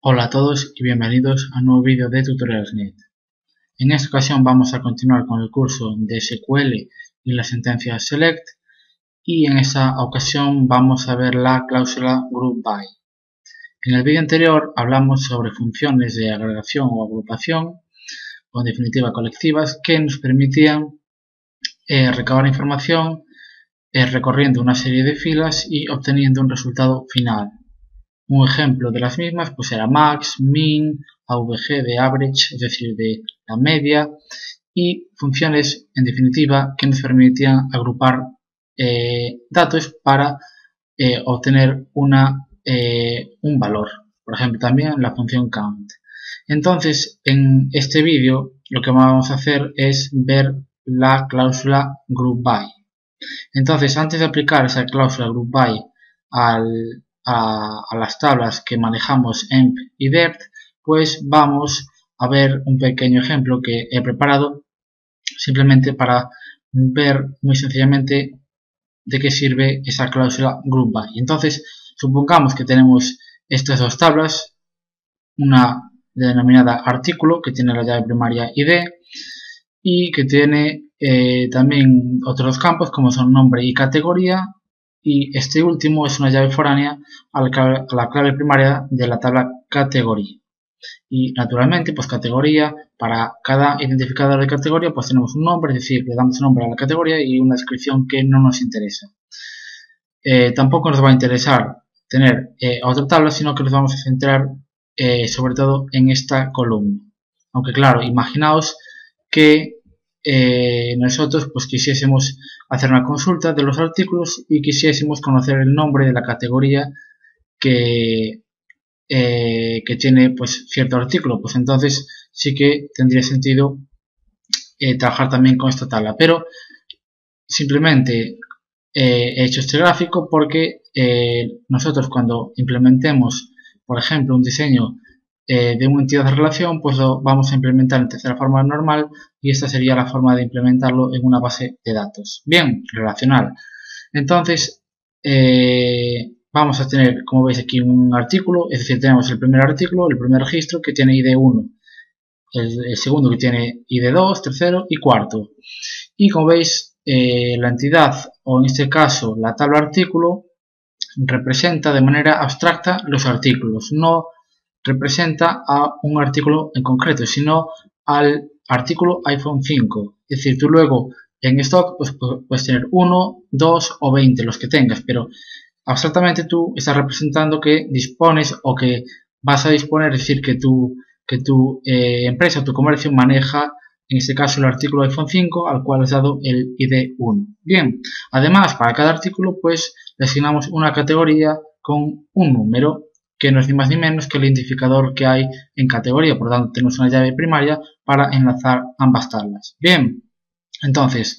Hola a todos y bienvenidos a un nuevo vídeo de Tutorials.net. En esta ocasión vamos a continuar con el curso de SQL y la sentencia select, y en esta ocasión vamos a ver la cláusula group by. En el vídeo anterior hablamos sobre funciones de agregación o agrupación, o en definitiva colectivas, que nos permitían recabar información recorriendo una serie de filas y obteniendo un resultado final. Un ejemplo de las mismas pues era max, min, avg de average, es decir, de la media, y funciones en definitiva que nos permitían agrupar datos para obtener un valor. Por ejemplo, también la función count. Entonces, en este vídeo lo que vamos a hacer es ver la cláusula group by. Entonces, antes de aplicar esa cláusula group by a las tablas que manejamos emp y depth, pues vamos a ver un pequeño ejemplo que he preparado simplemente para ver muy sencillamente de qué sirve esa cláusula group by. Entonces, supongamos que tenemos estas dos tablas, una denominada artículo que tiene la llave primaria id y que tiene también otros campos como son nombre y categoría, y este último es una llave foránea a la clave primaria de la tabla categoría. Y naturalmente, pues categoría, para cada identificador de categoría pues tenemos un nombre, es decir, le damos nombre a la categoría y una descripción que no nos interesa. Tampoco nos va a interesar tener otra tabla, sino que nos vamos a centrar sobre todo en esta columna. Aunque claro, imaginaos que nosotros pues quisiésemos hacer una consulta de los artículos y quisiésemos conocer el nombre de la categoría que tiene pues cierto artículo, pues entonces sí que tendría sentido trabajar también con esta tabla, pero simplemente he hecho este gráfico porque nosotros cuando implementemos por ejemplo un diseño de una entidad de relación, pues lo vamos a implementar en tercera forma normal, y esta sería la forma de implementarlo en una base de datos. Bien, relacional. Entonces, vamos a tener, como veis aquí, un artículo, es decir, tenemos el primer artículo, el primer registro que tiene ID 1, el segundo que tiene ID 2, tercero y cuarto. Y como veis, la entidad, o en este caso la tabla artículo, representa de manera abstracta los artículos, no representa a un artículo en concreto, sino al artículo iPhone 5. Es decir, tú luego en stock pues, puedes tener 1, 2 o 20, los que tengas, pero abstractamente tú estás representando que dispones o que vas a disponer, es decir, que tu empresa o tu comercio maneja en este caso el artículo iPhone 5 al cual has dado el ID 1. Bien, además para cada artículo pues le asignamos una categoría con un número, que no es ni más ni menos que el identificador que hay en categoría. Por lo tanto, tenemos una llave primaria para enlazar ambas tablas. Bien, entonces,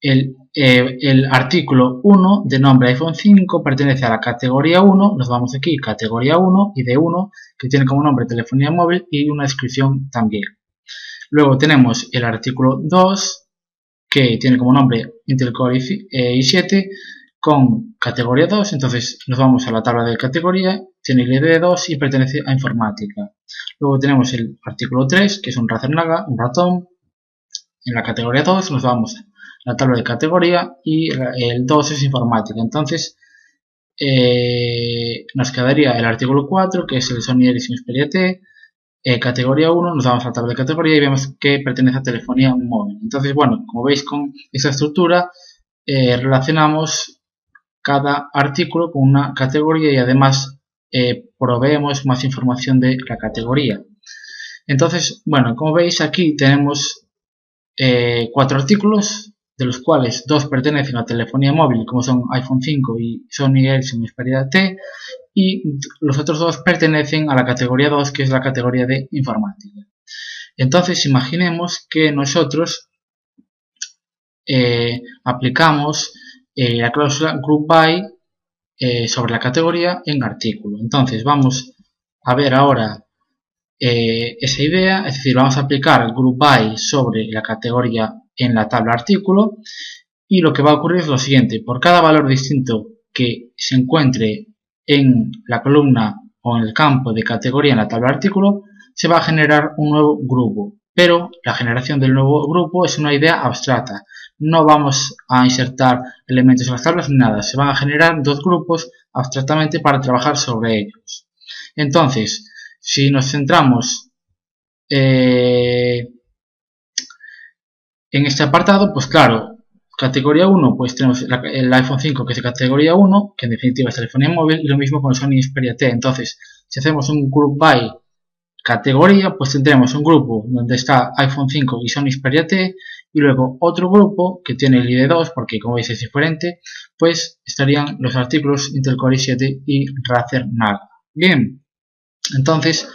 el artículo 1 de nombre iPhone 5 pertenece a la categoría 1. Nos vamos aquí, categoría 1, ID 1, que tiene como nombre telefonía móvil y una descripción también. Luego tenemos el artículo 2, que tiene como nombre Intel Core i7, con categoría 2, entonces nos vamos a la tabla de categoría, tiene el ID 2 y pertenece a informática. Luego tenemos el artículo 3, que es un Razornaga, un ratón. En la categoría 2 nos vamos a la tabla de categoría y el 2 es informática. Entonces nos quedaría el artículo 4, que es el Sony Ericsson Xperia T. Categoría 1, nos vamos a la tabla de categoría y vemos que pertenece a telefonía móvil. Entonces, bueno, como veis con esta estructura relacionamos cada artículo con una categoría y además proveemos más información de la categoría. Entonces, bueno, como veis aquí tenemos 4 artículos, de los cuales 2 pertenecen a telefonía móvil, como son iPhone 5 y Sony Ericsson Xperia T, y los otros 2 pertenecen a la categoría 2, que es la categoría de informática. Entonces, imaginemos que nosotros aplicamos la cláusula group by sobre la categoría en artículo. Entonces vamos a ver ahora esa idea, es decir, vamos a aplicar group by sobre la categoría en la tabla artículo, y lo que va a ocurrir es lo siguiente: por cada valor distinto que se encuentre en la columna o en el campo de categoría en la tabla artículo, se va a generar un nuevo grupo. Pero la generación del nuevo grupo es una idea abstracta. No vamos a insertar elementos en las tablas ni nada. Se van a generar dos grupos abstractamente para trabajar sobre ellos. Entonces, si nos centramos en este apartado, pues claro, categoría 1, pues tenemos el iPhone 5 que es de categoría 1, que en definitiva es telefonía móvil, y lo mismo con el Sony Xperia T. Entonces, si hacemos un group by categoría, pues tendremos un grupo donde está iPhone 5 y Sony Xperia T, y luego otro grupo que tiene el ID 2, porque como veis es diferente, pues estarían los artículos Intel Core i7 y Razer Naga. Bien, entonces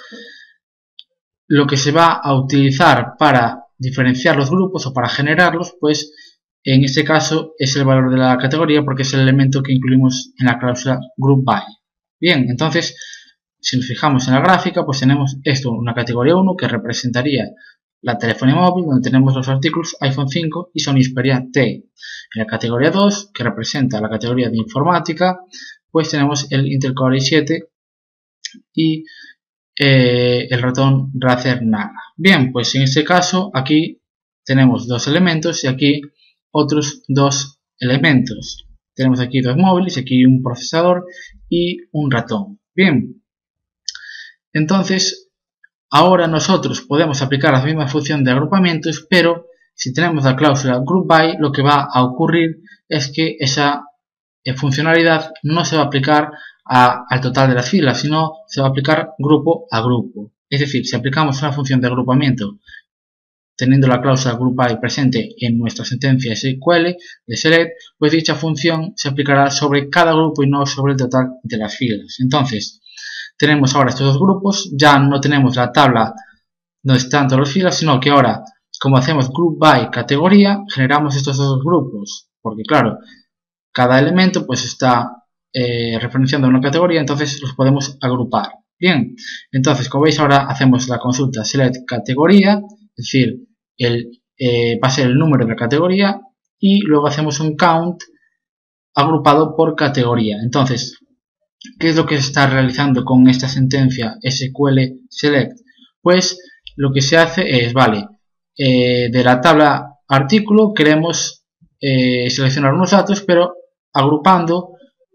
lo que se va a utilizar para diferenciar los grupos o para generarlos, pues en este caso es el valor de la categoría, porque es el elemento que incluimos en la cláusula group by. Bien, entonces si nos fijamos en la gráfica, pues tenemos esto, una categoría 1 que representaría la telefonía móvil, donde tenemos los artículos iPhone 5 y Sony Xperia T. En la categoría 2, que representa la categoría de informática, pues tenemos el Intel Core i7 y el ratón Razer Naga. Bien, pues en este caso aquí tenemos dos elementos y aquí otros dos elementos. Tenemos aquí dos móviles, aquí un procesador y un ratón. Bien, entonces ahora nosotros podemos aplicar la misma función de agrupamientos, pero si tenemos la cláusula group by, lo que va a ocurrir es que esa funcionalidad no se va a aplicar al total de las filas, sino se va a aplicar grupo a grupo. Es decir, si aplicamos una función de agrupamiento teniendo la cláusula group by presente en nuestra sentencia SQL de select, pues dicha función se aplicará sobre cada grupo y no sobre el total de las filas. Entonces, tenemos ahora estos dos grupos, ya no tenemos la tabla donde están todas las filas, sino que ahora, como hacemos group by categoría, generamos estos dos grupos, porque claro, cada elemento pues está referenciando una categoría, entonces los podemos agrupar. Bien, entonces como veis ahora hacemos la consulta select categoría, es decir, va a ser el número de la categoría, y luego hacemos un count agrupado por categoría. Entonces, ¿qué es lo que se está realizando con esta sentencia SQL select? Pues lo que se hace es, vale, de la tabla artículo queremos seleccionar unos datos, pero agrupando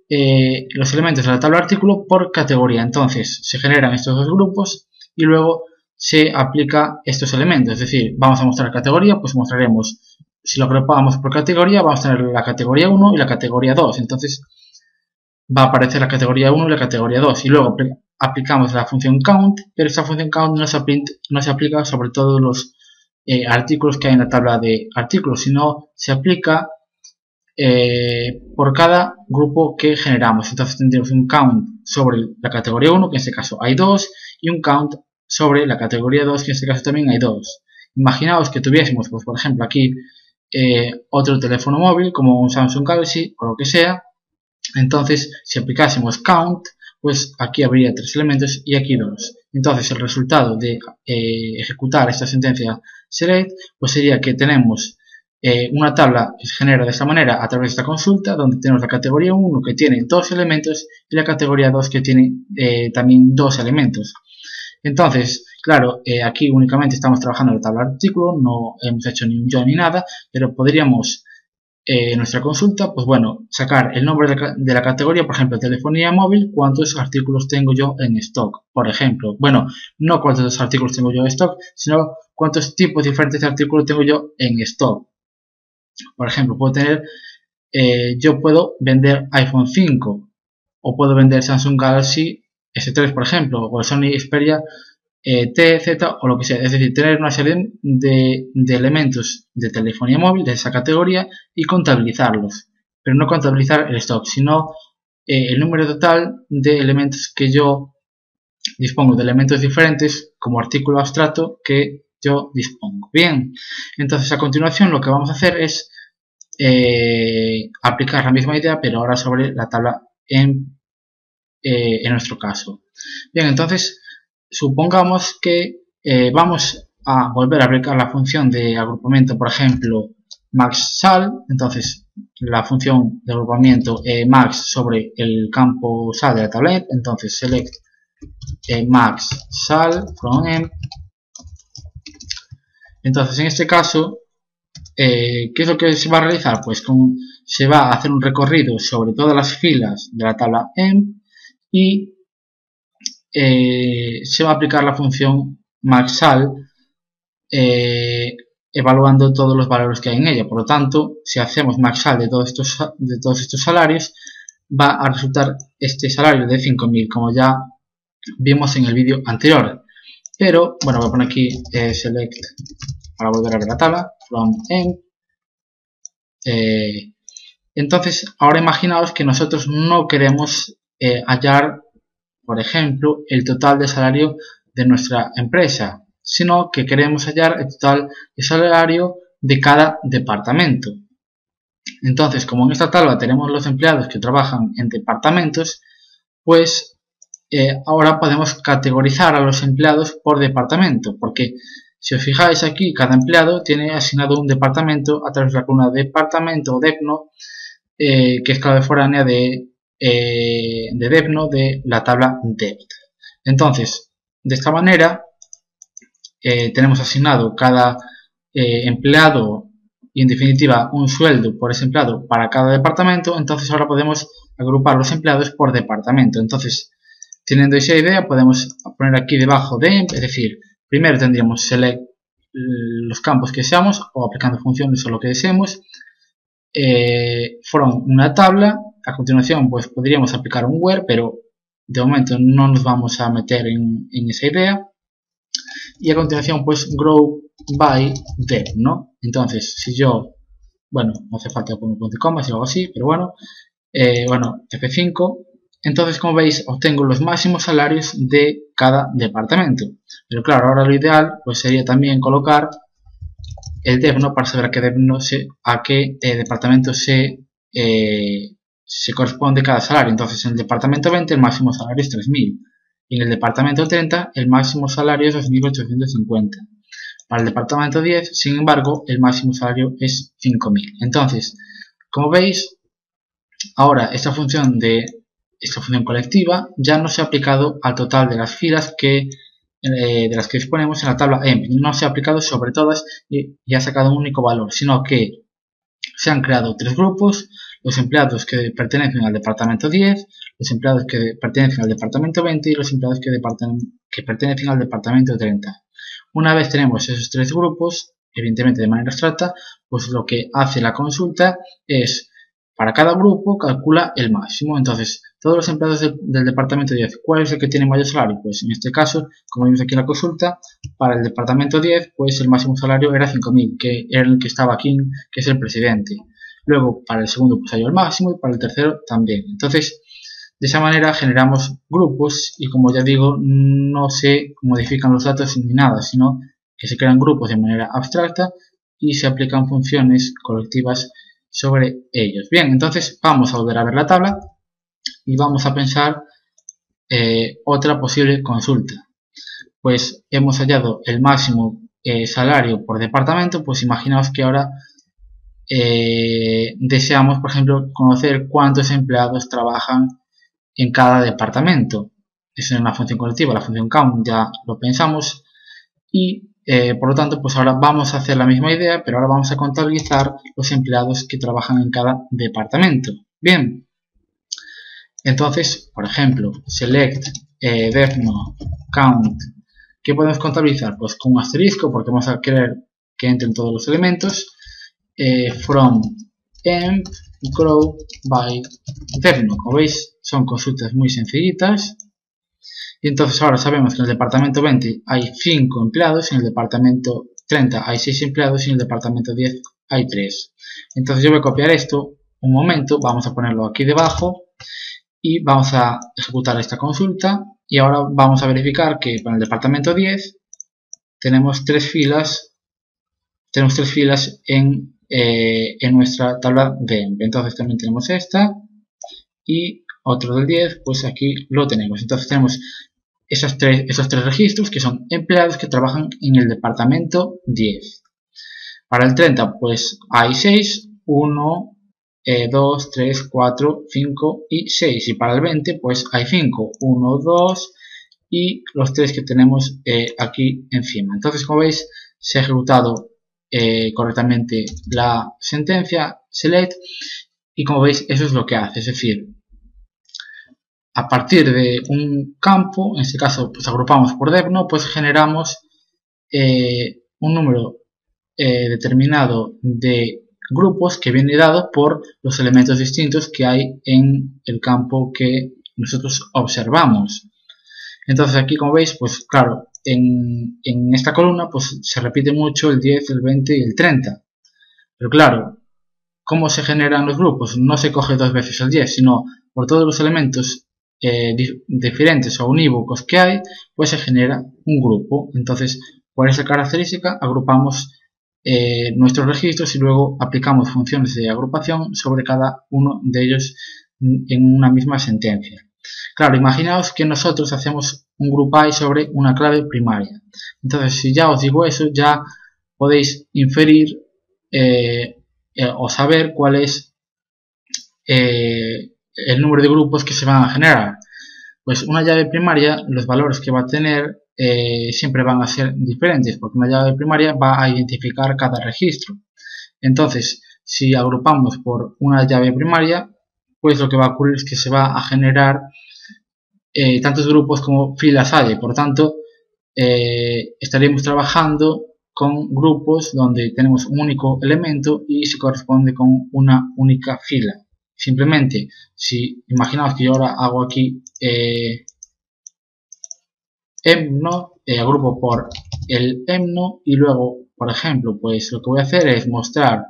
los elementos de la tabla artículo por categoría. Entonces se generan estos dos grupos y luego se aplica estos elementos. Es decir, vamos a mostrar categoría, pues mostraremos, si lo agrupamos por categoría, vamos a tener la categoría 1 y la categoría 2. Entonces va a aparecer la categoría 1 y la categoría 2. Y luego aplicamos la función count, pero esta función count no se aplica sobre todos los artículos que hay en la tabla de artículos, sino se aplica por cada grupo que generamos. Entonces tendremos un count sobre la categoría 1, que en este caso hay 2, y un count sobre la categoría 2, que en este caso también hay 2. Imaginaos que tuviésemos, pues, por ejemplo, aquí otro teléfono móvil, como un Samsung Galaxy o lo que sea. Entonces, si aplicásemos count, pues aquí habría 3 elementos y aquí 2. Entonces, el resultado de ejecutar esta sentencia select, pues sería que tenemos una tabla que se genera de esta manera a través de esta consulta, donde tenemos la categoría 1 que tiene 2 elementos y la categoría 2 que tiene también 2 elementos. Entonces, claro, aquí únicamente estamos trabajando en la tabla de artículo, no hemos hecho ni un join ni nada, pero podríamos en nuestra consulta, pues bueno, sacar el nombre de la categoría, por ejemplo, telefonía móvil, cuántos artículos tengo yo en stock, por ejemplo. Bueno, no cuántos artículos tengo yo en stock, sino cuántos tipos diferentes de artículos tengo yo en stock. Por ejemplo, puedo tener, yo puedo vender iPhone 5 o puedo vender Samsung Galaxy S3, por ejemplo, o el Sony Xperia T, Z o lo que sea. Es decir, tener una serie de elementos de telefonía móvil de esa categoría y contabilizarlos. Pero no contabilizar el stock, sino el número total de elementos que yo dispongo, de elementos diferentes como artículo abstracto que yo dispongo. Bien, entonces a continuación lo que vamos a hacer es aplicar la misma idea, pero ahora sobre la tabla en nuestro caso. Bien, entonces supongamos que vamos a volver a aplicar la función de agrupamiento, por ejemplo, max_sal. Entonces la función de agrupamiento max sobre el campo sal de la tablet, entonces select max sal from emp. Entonces en este caso, ¿qué es lo que se va a realizar? Pues se va a hacer un recorrido sobre todas las filas de la tabla emp y se va a aplicar la función maxsal evaluando todos los valores que hay en ella. Por lo tanto, si hacemos maxsal de todos estos salarios, va a resultar este salario de 5.000, como ya vimos en el vídeo anterior. Pero, bueno, voy a poner aquí select para volver a ver la tabla, from emp. Entonces, ahora imaginaos que nosotros no queremos hallar, por ejemplo, el total de salario de nuestra empresa, sino que queremos hallar el total de salario de cada departamento. Entonces, como en esta tabla tenemos los empleados que trabajan en departamentos, pues ahora podemos categorizar a los empleados por departamento, porque si os fijáis aquí, cada empleado tiene asignado un departamento a través de la columna departamento o depno, que es clave foránea de depno de la tabla dept. Entonces, de esta manera, tenemos asignado cada empleado y en definitiva un sueldo por ese empleado para cada departamento. Entonces ahora podemos agrupar los empleados por departamento. Entonces, teniendo esa idea, podemos poner aquí debajo de emp, es decir, primero tendríamos select los campos que deseamos o aplicando funciones o lo que deseemos, from una tabla. A continuación pues podríamos aplicar un where, pero de momento no nos vamos a meter en esa idea. Y a continuación pues grow by depth, ¿no? Entonces si yo, bueno, no hace falta poner un punto y coma si lo hago así, pero bueno, F5. Entonces, como veis, obtengo los máximos salarios de cada departamento. Pero claro, ahora lo ideal pues sería también colocar el depno para saber a qué departamento se corresponde cada salario. Entonces, en el departamento 20 el máximo salario es 3.000. Y en el departamento 30 el máximo salario es 2.850. Para el departamento 10, sin embargo, el máximo salario es 5.000. Entonces, como veis, ahora esta función colectiva ya no se ha aplicado al total de las filas de las que disponemos en la tabla emp. No se ha aplicado sobre todas y ha sacado un único valor, sino que se han creado tres grupos: los empleados que pertenecen al departamento 10, los empleados que pertenecen al departamento 20 y los empleados que pertenecen al departamento 30. Una vez tenemos esos tres grupos, evidentemente de manera abstracta, pues lo que hace la consulta es, para cada grupo calcula el máximo. Entonces, todos los empleados del departamento 10, ¿cuál es el que tiene mayor salario? Pues en este caso, como vimos aquí en la consulta, para el departamento 10, pues el máximo salario era 5.000, que era el que estaba aquí, que es el presidente. Luego, para el segundo, pues hay el máximo, y para el tercero también. Entonces, de esa manera generamos grupos y, como ya digo, no se modifican los datos ni nada, sino que se crean grupos de manera abstracta y se aplican funciones colectivas sobre ellos. Bien, entonces vamos a volver a ver la tabla y vamos a pensar otra posible consulta. Pues hemos hallado el máximo salario por departamento. Pues imaginaos que ahora deseamos, por ejemplo, conocer cuántos empleados trabajan en cada departamento. Eso es una función colectiva, la función count ya lo pensamos y por lo tanto pues ahora vamos a hacer la misma idea, pero ahora vamos a contabilizar los empleados que trabajan en cada departamento. Bien, entonces, por ejemplo, select depno count. ¿Qué podemos contabilizar? Pues con un asterisco, porque vamos a querer que entren todos los elementos. From emp grow by depno. Como veis, son consultas muy sencillitas. Y entonces ahora sabemos que en el departamento 20 hay 5 empleados, en el departamento 30 hay 6 empleados y en el departamento 10 hay 3. Entonces yo voy a copiar esto un momento, vamos a ponerlo aquí debajo y vamos a ejecutar esta consulta. Y ahora vamos a verificar que para el departamento 10 tenemos tres filas en nuestra tabla de emp. Entonces también tenemos esta y otro del 10, pues aquí lo tenemos. Entonces tenemos esos tres registros que son empleados que trabajan en el departamento 10. Para el 30 pues hay 6, 1, 2, 3, 4, 5 y 6. Y para el 20 pues hay 5, 1, 2 y los 3 que tenemos aquí encima. Entonces, como veis, se ha ejecutado correctamente la sentencia select, y como veis eso es lo que hace, es decir, a partir de un campo, en este caso pues agrupamos por debno, pues generamos un número determinado de grupos que viene dado por los elementos distintos que hay en el campo que nosotros observamos. Entonces aquí, como veis, pues claro, en esta columna pues se repite mucho el 10, el 20 y el 30. Pero claro, ¿cómo se generan los grupos? No se coge 2 veces el 10, sino por todos los elementos diferentes o unívocos que hay, pues se genera un grupo. Entonces, por esa característica agrupamos nuestros registros y luego aplicamos funciones de agrupación sobre cada uno de ellos en una misma sentencia. Claro, imaginaos que nosotros hacemos un GROUP_BY sobre una clave primaria. Entonces, si ya os digo eso, ya podéis inferir o saber cuál es el número de grupos que se van a generar. Pues una llave primaria, los valores que va a tener siempre van a ser diferentes, porque una llave primaria va a identificar cada registro. Entonces, si agrupamos por una llave primaria, pues lo que va a ocurrir es que se va a generar tantos grupos como filas hay. Por tanto, estaríamos trabajando con grupos donde tenemos un único elemento y se corresponde con una única fila. Simplemente, si imaginaos que yo ahora hago aquí emno, agrupo por el emno y luego, por ejemplo, pues lo que voy a hacer es mostrar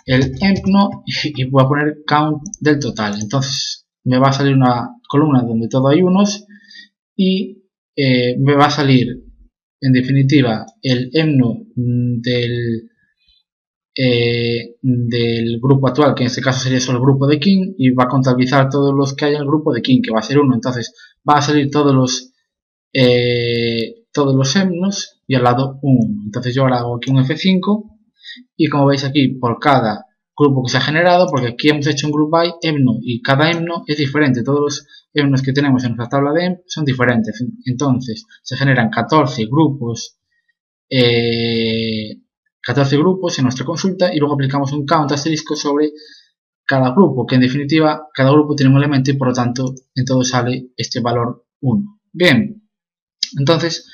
el emno y voy a poner count del total. Entonces me va a salir una columna donde todo hay unos y me va a salir en definitiva el emno del grupo actual, que en este caso sería solo el grupo de king, y va a contabilizar todos los que hay en el grupo de king, que va a ser 1. Entonces va a salir todos los emnos y al lado 1. Entonces yo ahora hago aquí un F5 y como veis aquí por cada grupo que se ha generado, porque aquí hemos hecho un GROUP_BY emno y cada emno es diferente, todos los emnos que tenemos en nuestra tabla de emp son diferentes. Entonces se generan 14 grupos 14 grupos en nuestra consulta y luego aplicamos un count asterisco sobre cada grupo, que en definitiva cada grupo tiene un elemento y por lo tanto en todo sale este valor 1. Bien, entonces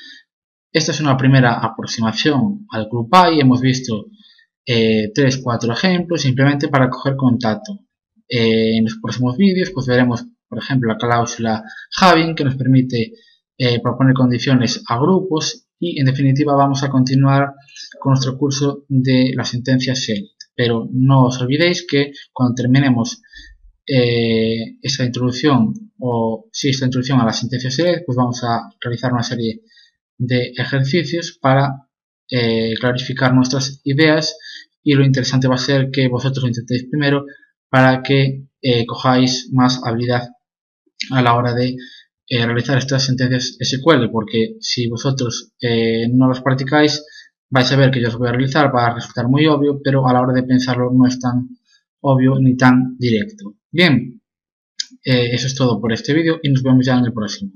esta es una primera aproximación al GROUP_BY. Hemos visto 3-4 ejemplos simplemente para coger contacto. En los próximos vídeos pues veremos, por ejemplo, la cláusula having, que nos permite proponer condiciones a grupos, y en definitiva vamos a continuar con nuestro curso de la sentencia select. Pero no os olvidéis que cuando terminemos esta introducción a la sentencia select, pues vamos a realizar una serie de ejercicios para clarificar nuestras ideas, y lo interesante va a ser que vosotros lo intentéis primero para que cojáis más habilidad a la hora de realizar estas sentencias SQL, porque si vosotros no las practicáis vais a ver que yo os voy a realizar, va a resultar muy obvio, pero a la hora de pensarlo no es tan obvio ni tan directo. Bien, eso es todo por este vídeo y nos vemos ya en el próximo.